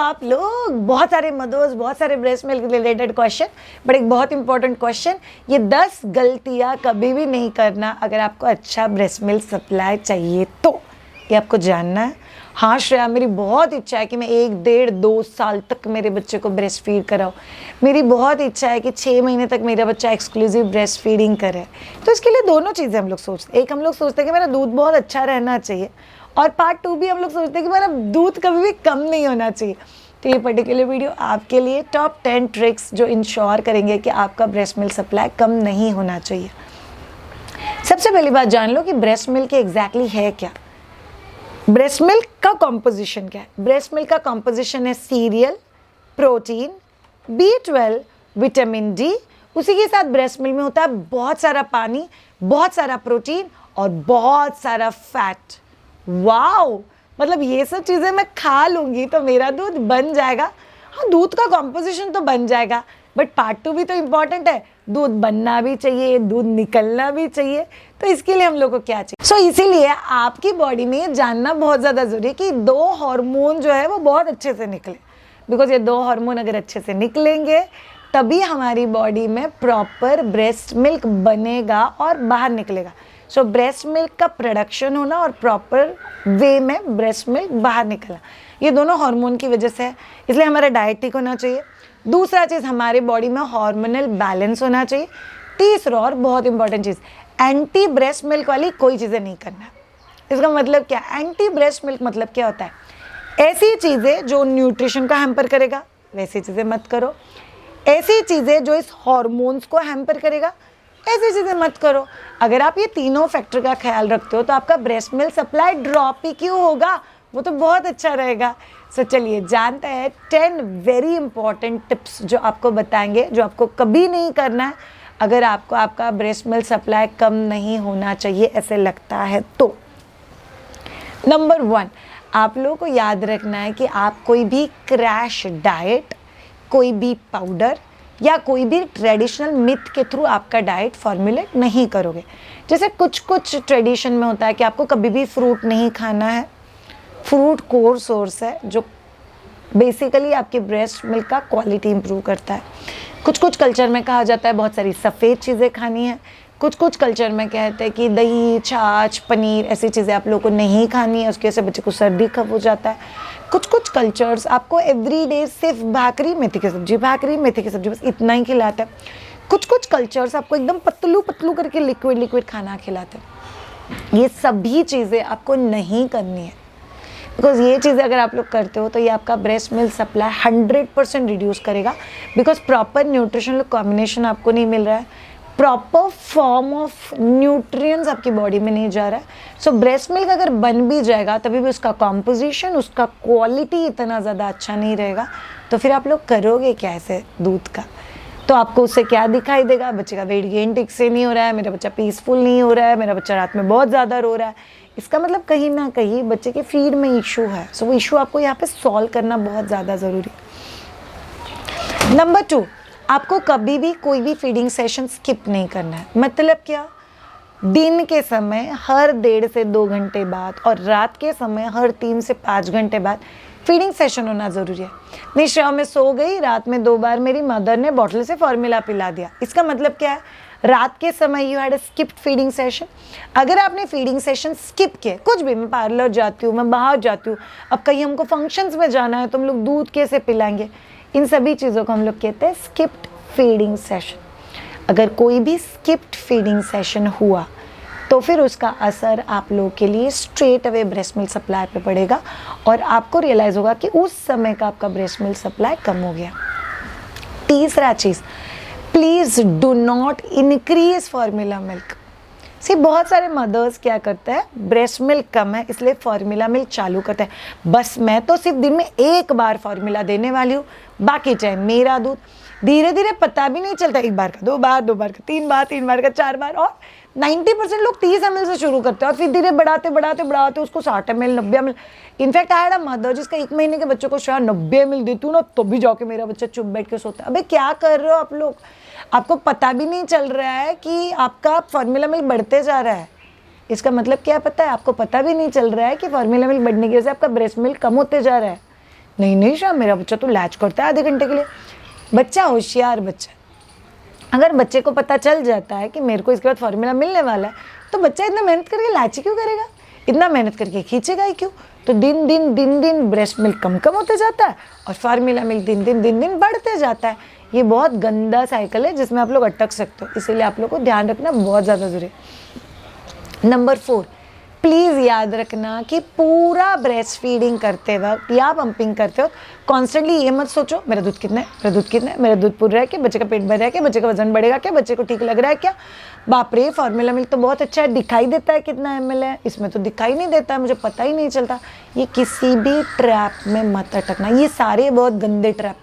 आप लोग, बहुत सारे मदर्स, बहुत सारे breast milk related question, but एक बहुत इंपॉर्टेंट क्वेश्चन, ये 10 गलतियां कभी भी नहीं करना अगर आपको अच्छा ब्रेस्ट मिल्क सप्लाई चाहिए तो, ये आपको जानना है। हाँ श्रेया, मेरी बहुत इच्छा है कि मैं 1, 1.5, 2 साल तक मेरे बच्चे को ब्रेस्ट फीड कराऊँ। मेरी बहुत इच्छा है कि 6 महीने तक मेरा बच्चा एक्सक्लूसिव ब्रेस्ट फीडिंग करे। तो इसके लिए दोनों चीज़ें हम लोग सोचते हैं। एक, हम लोग सोचते हैं कि मेरा दूध बहुत अच्छा रहना चाहिए, और पार्ट 2 भी हम लोग सोचते हैं कि मेरा दूध कभी भी कम नहीं होना चाहिए। तो ये पर्टिकुलर वीडियो आपके लिए टॉप 10 ट्रिक्स जो इंश्योर करेंगे कि आपका ब्रेस्ट मिल्क सप्लाई कम नहीं होना चाहिए। सबसे पहली बात जान लो कि ब्रेस्ट मिल्क एग्जैक्टली है क्या। ब्रेस्ट मिल्क का कॉम्पोजिशन क्या है? ब्रेस्ट मिल्क का कॉम्पोजिशन है serial, protein, B12, vitamin D, उसी के साथ ब्रेस्ट मिल्क में होता है बहुत सारा पानी, बहुत सारा प्रोटीन और बहुत सारा फैट। वाओ, मतलब ये सब चीज़ें मैं खा लूँगी तो मेरा दूध बन जाएगा। हाँ, दूध का कॉम्पोजिशन तो बन जाएगा, बट पार्ट 2 भी तो इम्पॉर्टेंट है, दूध बनना भी चाहिए, दूध निकलना भी चाहिए। तो इसके लिए हम लोग को क्या चाहिए? सो इसीलिए आपकी बॉडी में जानना बहुत ज़्यादा ज़रूरी है कि 2 हार्मोन जो है वो बहुत अच्छे से निकले। बिकॉज ये 2 हार्मोन अगर अच्छे से निकलेंगे तभी हमारी बॉडी में प्रॉपर ब्रेस्ट मिल्क बनेगा और बाहर निकलेगा। सो ब्रेस्ट मिल्क का प्रोडक्शन होना और प्रॉपर वे में ब्रेस्ट मिल्क बाहर निकलना, ये दोनों हार्मोन की वजह से है। इसलिए हमारा डाइट ठीक होना चाहिए। दूसरा चीज़, हमारे बॉडी में हार्मोनल बैलेंस होना चाहिए। तीसरा और बहुत इंपॉर्टेंट चीज़, एंटी ब्रेस्ट मिल्क वाली कोई चीज़ें नहीं करना। इसका मतलब क्या? एंटी ब्रेस्ट मिल्क मतलब क्या होता है? ऐसी चीज़ें जो न्यूट्रिशन का हैम्पर करेगा वैसी चीज़ें मत करो। ऐसी चीज़ें जो इस हार्मोन्स को हैम्पर करेगा ऐसी चीज़ें मत करो। अगर आप ये तीनों फैक्टर का ख्याल रखते हो तो आपका ब्रेस्ट मिल्क सप्लाई ड्रॉप ही क्यों होगा, वो तो बहुत अच्छा रहेगा। सो चलिए जानते हैं 10 वेरी इंपॉर्टेंट टिप्स जो आपको बताएंगे, जो आपको कभी नहीं करना है अगर आपको आपका ब्रेस्ट मिल्क सप्लाई कम नहीं होना चाहिए ऐसे लगता है तो। नंबर 1, आप लोगों को याद रखना है कि आप कोई भी क्रैश डाइट, कोई भी पाउडर या कोई भी ट्रेडिशनल मिथ के थ्रू आपका डाइट फॉर्मुलेट नहीं करोगे। जैसे कुछ ट्रेडिशन में होता है कि आपको कभी भी फ्रूट नहीं खाना है। फ्रूट कोर सोर्स है जो बेसिकली आपके ब्रेस्ट मिल्क का क्वालिटी इंप्रूव करता है। कुछ कल्चर में कहा जाता है बहुत सारी सफ़ेद चीज़ें खानी है। कुछ कल्चर में कहते हैं कि दही, छाछ, पनीर ऐसी चीज़ें आप लोगों को नहीं खानी है, उसकी वजह से बच्चे को सर्दी कब हो जाता है। कुछ कल्चर्स आपको एवरीडे सिर्फ भाकरी, मेथी की सब्जी, भाकरी, मेथी की सब्जी, बस इतना ही खिलाते हैं। कुछ कल्चर्स आपको एकदम पतलू करके लिक्विड खाना खिलाते हैं। ये सभी चीज़ें आपको नहीं करनी है, बिकॉज ये चीज़ें अगर आप लोग करते हो तो ये आपका ब्रेस्ट मिल्क सप्लाई 100% रिड्यूस करेगा। बिकॉज प्रॉपर न्यूट्रिशनल कॉम्बिनेशन आपको नहीं मिल रहा है, प्रॉपर फॉर्म ऑफ न्यूट्रिएंट्स आपकी बॉडी में नहीं जा रहा है। सो ब्रेस्ट मिल्क अगर बन भी जाएगा तभी भी उसका कॉम्पोजिशन, उसका क्वालिटी इतना ज़्यादा अच्छा नहीं रहेगा। तो फिर आप लोग करोगे क्या ऐसे दूध का? तो आपको उससे क्या दिखाई देगा? बच्चे का वेट गेन ठीक से नहीं हो रहा है, मेरा बच्चा पीसफुल नहीं हो रहा है, मेरा बच्चा रात में बहुत ज़्यादा रो रहा है। इसका मतलब कहीं ना कहीं बच्चे के फीड में इशू है। सो वो इशू आपको यहाँ पे सॉल्व करना बहुत ज़्यादा ज़रूरी है। नंबर 2, आपको कभी भी कोई भी फीडिंग सेशन स्किप नहीं करना है। मतलब क्या? दिन के समय हर 1.5 से 2 घंटे बाद और रात के समय हर 3 से 5 घंटे बाद फीडिंग सेशन होना ज़रूरी है। नहीं श्रेया, मैं सो गई, रात में 2 बार मेरी मदर ने बॉटल से फॉर्मूला पिला दिया, इसका मतलब क्या है? रात के समय you had a skipped feeding session. अगर आपने फीडिंग सेशन स्किप किए, कुछ भी, मैं पार्लर जाती हूँ, मैं बाहर जाती हूँ, अब कहीं हमको फंक्शंस में जाना है तो हम लोग दूध कैसे पिलाएंगे, इन सभी चीज़ों को हम लोग कहते हैं स्किप्ड फीडिंग सेशन। अगर कोई भी स्किप्ड फीडिंग सेशन हुआ तो फिर उसका असर आप लोगों के लिए straight away breast milk supply पे पड़ेगा और आपको रियलाइज़ होगा कि उस समय का आपका ब्रेस्ट मिल्क सप्लाई कम हो गया। तीसरा चीज़, please do not increase formula milk. See बहुत सारे मदर्स क्या करते हैं, ब्रेस्ट मिल्क कम है इसलिए फॉर्मूला मिल्क चालू करते हैं। बस मैं तो सिर्फ दिन में 1 बार फॉर्मूला देने वाली हूँ, बाकी टाइम मेरा दूध। धीरे धीरे पता भी नहीं चलता, 1 बार का 2 बार, 2 बार का 3 बार, 3 बार का 4 बार, और 90% लोग 30 ml से शुरू करते हैं और फिर धीरे बढ़ाते उसको 60 ml, 90 ml। In fact I had a mother जिसका 1 महीने के बच्चों को शायद 90 ml देती हूँ ना, तो भी जाके मेरा बच्चा चुप बैठ के सोता है। अबे क्या कर रहे हो आप लोग? आपको पता भी नहीं चल रहा है कि आपका फॉर्मूला मिल्क बढ़ते जा रहा है। इसका मतलब क्या पता है? आपको पता भी नहीं चल रहा है कि फॉर्मूला मिल्क बढ़ने की वजह से आपका ब्रेस्ट मिल्क कम होते जा रहा है। नहीं नहीं शाह, मेरा बच्चा तो लैच करता है आधे घंटे के लिए। बच्चा होशियार बच्चा, अगर बच्चे को पता चल जाता है कि मेरे को इसके बाद फॉर्मूला मिलने वाला है, तो बच्चा इतना मेहनत करके लैच क्यों करेगा, इतना मेहनत करके खींचेगा ही क्यों। तो दिन दिन ब्रेस्ट मिल्क कम होते जाता है और फार्मूला मिल्क दिन बढ़ते जाता है। ये बहुत गंदा साइकिल है जिसमें आप लोग अटक सकते हो, इसीलिए आप लोग को ध्यान रखना बहुत ज़्यादा ज़रूरी है। नंबर 4, प्लीज़ याद रखना कि पूरा ब्रेस्ट फीडिंग करते वक्त या पंपिंग करते वक्त कॉन्स्टेंटली ये मत सोचो मेरा दूध कितना है, मेरा दूध कितना है, मेरा दूध पूरा है क्या, बच्चे का पेट भर रहा है क्या, बच्चे का वजन बढ़ेगा क्या, बच्चे को ठीक लग रहा है क्या, बाप रे फार्मूला मिल्क तो बहुत अच्छा है, दिखाई देता है कितना ml है, इसमें तो दिखाई नहीं देता है, मुझे पता ही नहीं चलता। ये किसी भी ट्रैप में मत अटकना, ये सारे बहुत गंदे ट्रैप।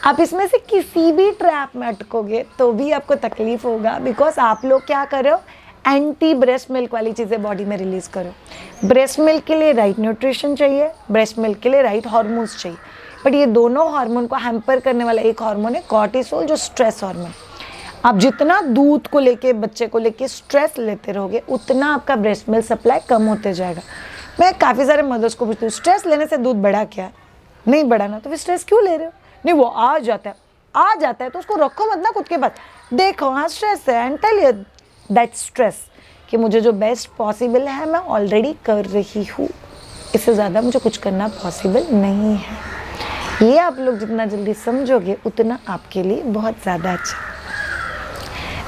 आप इसमें से किसी भी ट्रैप में अटकोगे तो भी आपको तकलीफ होगा, बिकॉज आप लोग क्या कर रहे हो, एंटी ब्रेस्ट मिल्क वाली चीज़ें बॉडी में रिलीज करो। ब्रेस्ट मिल्क के लिए राइट न्यूट्रिशन चाहिए, ब्रेस्ट मिल्क के लिए राइट हार्मोन्स चाहिए, बट ये दोनों हार्मोन को हैम्पर करने वाला एक हार्मोन है कॉर्टिसोल, जो स्ट्रेस हार्मोन। आप जितना दूध को लेके, बच्चे को लेके स्ट्रेस लेते रहोगे, उतना आपका ब्रेस्ट मिल्क सप्लाई कम होते जाएगा। मैं काफ़ी सारे मदर्स को पूछती हूँ, स्ट्रेस लेने से दूध बढ़ा क्या? नहीं बढ़ा ना, तो फिर स्ट्रेस क्यों ले रहे हो? नहीं वो आ जाता है तो उसको रखो मत ना खुद के पास, देखो हाँ स्ट्रेस है and tell you that stress कि मुझे जो बेस्ट पॉसिबल है मैं ऑलरेडी कर रही हूँ, इससे ज़्यादा मुझे कुछ करना पॉसिबल नहीं है। ये आप लोग जितना जल्दी समझोगे उतना आपके लिए बहुत ज़्यादा अच्छा।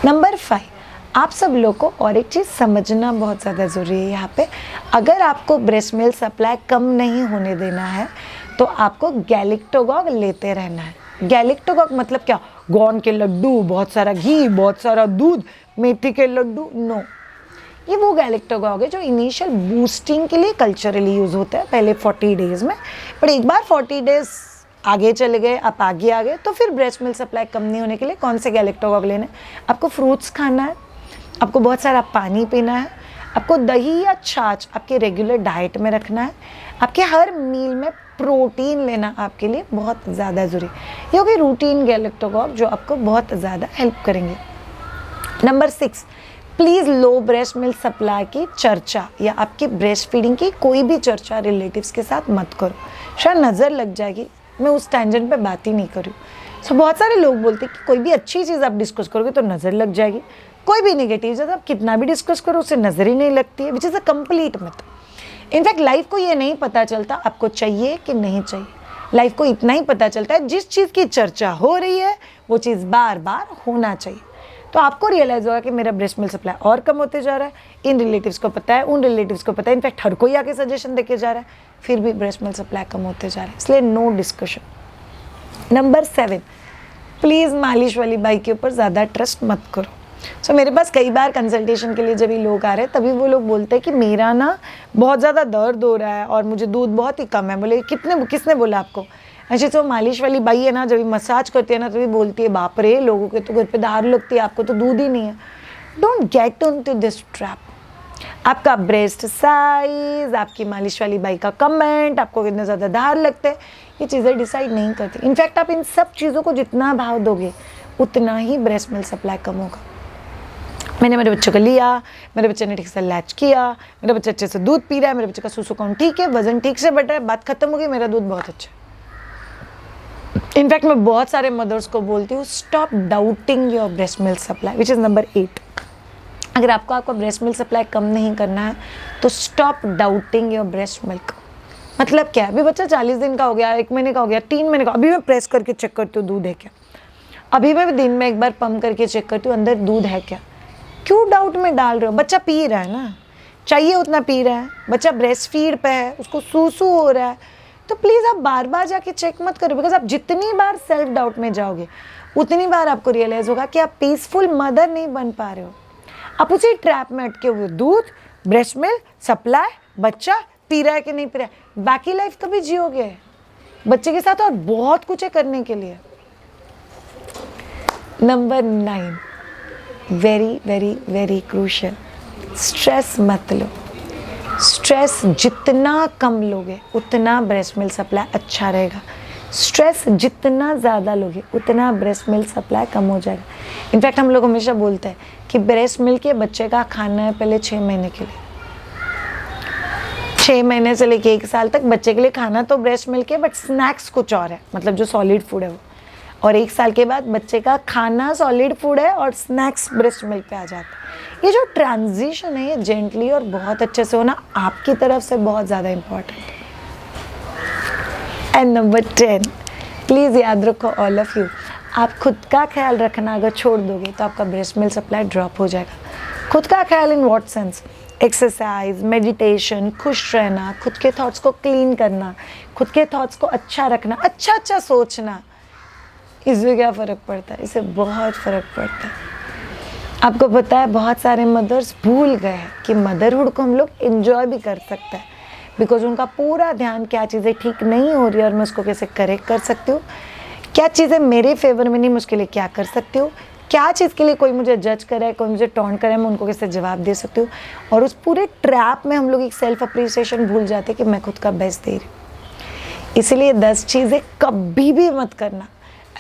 नंबर 5, आप सब लोग को और एक चीज़ समझना बहुत ज़्यादा ज़रूरी है यहाँ पे। अगर आपको ब्रेस्ट मिल्क सप्लाई कम नहीं होने देना है तो आपको गैलेक्टोगॉग लेते रहना है। गैलेक्टोगॉग मतलब क्या? गोंद के लड्डू, बहुत सारा घी, बहुत सारा दूध, मेथी के लड्डू, नो। ये वो गैलेक्टोगॉग है जो इनिशियल बूस्टिंग के लिए कल्चरली यूज़ होता है पहले 40 डेज़ में, पर एक बार 40 डेज़ आगे चले गए, आप आगे आ गए, तो फिर ब्रेस्ट मिल्क सप्लाई कम नहीं होने के लिए कौन से गैलेक्टोगॉग लेने? आपको फ्रूट्स खाना है, आपको बहुत सारा पानी पीना है, आपको दही या छाछ आपके रेगुलर डाइट में रखना है, आपके हर मील में प्रोटीन लेना आपके लिए बहुत ज़्यादा ज़रूरी है। ये होगी रूटीन गैलेक्टोगॉग जो आपको बहुत ज़्यादा हेल्प करेंगे। Number 6, please low breast milk supply की चर्चा या आपकी ब्रेस्ट फीडिंग की कोई भी चर्चा रिलेटिव्स के साथ मत करो, शायद नज़र लग जाएगी। मैं उस टेंजेंट पे बात ही नहीं करूँ। सो बहुत सारे लोग बोलते हैं कि कोई भी अच्छी चीज़ आप डिस्कस करोगे तो नज़र लग जाएगी, कोई भी नेगेटिव चीज़ आप कितना भी डिस्कस करो उससे नज़र ही नहीं लगती है, which is a complete myth. In fact life को ये नहीं पता चलता आपको चाहिए कि नहीं चाहिए, लाइफ को इतना ही पता चलता है जिस चीज़ की चर्चा हो रही है वो चीज़ बार बार होना चाहिए। तो आपको रियलाइज़ होगा कि मेरा ब्रेस्ट मिल्क सप्लाई और कम होते जा रहा है, इन रिलेटिव्स को पता है, उन रिलेटिव्स को पता है, इनफैक्ट हर कोई आके सजेशन देके जा रहा है, फिर भी ब्रेस्ट मिल्क सप्लाई कम होते जा रहा है, इसलिए नो डिस्कशन। नंबर 7, प्लीज़ मालिश वाली बाई के ऊपर ज़्यादा ट्रस्ट मत करो। सो मेरे पास कई बार कंसल्टेशन के लिए जब ये लोग आ रहे हैं तभी वो लोग बोलते हैं कि मेरा ना बहुत ज़्यादा दर्द हो रहा है और मुझे दूध बहुत ही कम है। बोले किसने बोला आपको? ऐसे तो मालिश वाली बाई है ना, जब मसाज करती है ना तभी बोलती है बाप रे लोगों के तो घर पे धार लगती है, आपको तो दूध ही नहीं है। Don't get on to this trap. आपका ब्रेस्ट साइज, आपकी मालिश वाली बाई का कमेंट, आपको कितने ज़्यादा धार लगते हैं, ये चीज़ें डिसाइड नहीं करती। इनफैक्ट आप इन सब चीज़ों को जितना भाव दोगे उतना ही ब्रेस्ट मिल्क सप्लाई कम होगा। मैंने मेरे बच्चे को लिया, मेरे बच्चे ने ठीक से लैच किया, मेरा बच्चा अच्छे से दूध पी रहा है, मेरे बच्चे का सूसू काउंट ठीक है, वजन ठीक से बढ़ रहा है, बात खत्म हो गई, मेरा दूध बहुत अच्छा है। इनफैक्ट मैं बहुत सारे मदर्स को बोलती हूँ stop doubting your breast milk supply, which is number 8। अगर आपको आपका ब्रेस्ट मिल्क सप्लाई कम नहीं करना है तो stop doubting your breast milk. मतलब क्या है? अभी बच्चा 40 दिन का हो गया, 1 महीने का हो गया, 3 महीने का, अभी मैं प्रेस करके चेक करती हूँ दूध है क्या, अभी मैं दिन में एक बार पंप करके चेक करती हूँ अंदर दूध है क्या। क्यों डाउट में डाल रहे हो? बच्चा पी रहा है ना, चाहिए उतना पी रहा है, बच्चा ब्रेस्ट फीड पे है, उसको सूसू हो रहा है, तो प्लीज़ आप बार बार जाके चेक मत करो, बिकॉज आप जितनी बार सेल्फ डाउट में जाओगे उतनी बार आपको रियलाइज़ होगा कि आप पीसफुल मदर नहीं बन पा रहे हो। आप उसी ट्रैप में अटके हुए दूध, ब्रेस्ट मिल्क सप्लाई, बच्चा पी रहा है कि नहीं पी रहा है, बाकी लाइफ कभी जियोगे? बच्चे के साथ और बहुत कुछ है करने के लिए। Number 9, very very very crucial, stress मत लो। स्ट्रेस जितना कम लोगे उतना ब्रेस्ट मिल्क सप्लाई अच्छा रहेगा। स्ट्रेस जितना ज़्यादा लोगे उतना ब्रेस्ट मिल्क सप्लाई कम हो जाएगा। इनफैक्ट हम लोग हमेशा बोलते हैं कि ब्रेस्ट मिल्क ये बच्चे का खाना है पहले 6 महीने के लिए। 6 महीने से लेके 1 साल तक बच्चे के लिए खाना तो ब्रेस्ट मिल्क है, बट स्नैक्स कुछ और है, मतलब जो सॉलिड फूड है वो। और 1 साल के बाद बच्चे का खाना सॉलिड फूड है और स्नैक्स ब्रेस्ट मिल्क पे आ जाता है। ये जो ट्रांजिशन है ये जेंटली और बहुत अच्छे से होना आपकी तरफ से बहुत ज़्यादा इम्पॉर्टेंट है। एंड नंबर 10, प्लीज़ याद रखो ऑल ऑफ यू, आप खुद का ख्याल रखना अगर छोड़ दोगे तो आपका ब्रेस्ट मिल्क सप्लाई ड्रॉप हो जाएगा। खुद का ख्याल in what sense? Exercise, meditation, खुश रहना, खुद के थॉट्स को क्लीन करना, खुद के थॉट्स को अच्छा रखना, अच्छा सोचना, इससे क्या फ़र्क पड़ता है? इससे बहुत फ़र्क पड़ता है। आपको पता है बहुत सारे मदर्स भूल गए हैं कि मदरहुड को हम लोग इन्जॉय भी कर सकते हैं, बिकॉज उनका पूरा ध्यान क्या चीज़ें ठीक नहीं हो रही है और मैं उसको कैसे करेक्ट कर सकती हूँ, क्या चीज़ें मेरे फेवर में नहीं, मैं उसके लिए क्या कर सकती हूँ, क्या चीज़ के लिए कोई मुझे जज करे है, कोई मुझे टॉन्ट करे, मैं उनको कैसे जवाब दे सकती हूँ। और उस पूरे ट्रैप में हम लोग एक सेल्फ अप्रिसिएशन भूल जाते कि मैं खुद का बेस्ट दे रही हूँ। इसलिए 10 चीज़ें कभी भी मत करना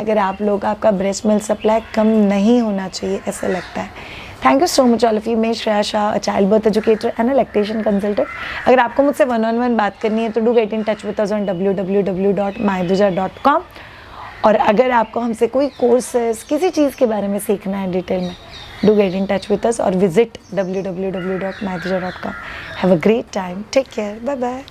अगर आप लोग आपका ब्रेस्ट मिल्क सप्लाई कम नहीं होना चाहिए ऐसा लगता है। Thank you so much all of you. मैं Shreya Shah, child birth educator and lactation consultant. अगर आपको मुझसे 1-on-1 बात करनी है तो do get in touch with us on www.mahiduja.com। और अगर आपको हमसे कोई कोर्सेज किसी चीज़ के बारे में सीखना है डिटेल में, do get in touch with us और visit www.mahiduja.com। Have a great time, take care, bye bye.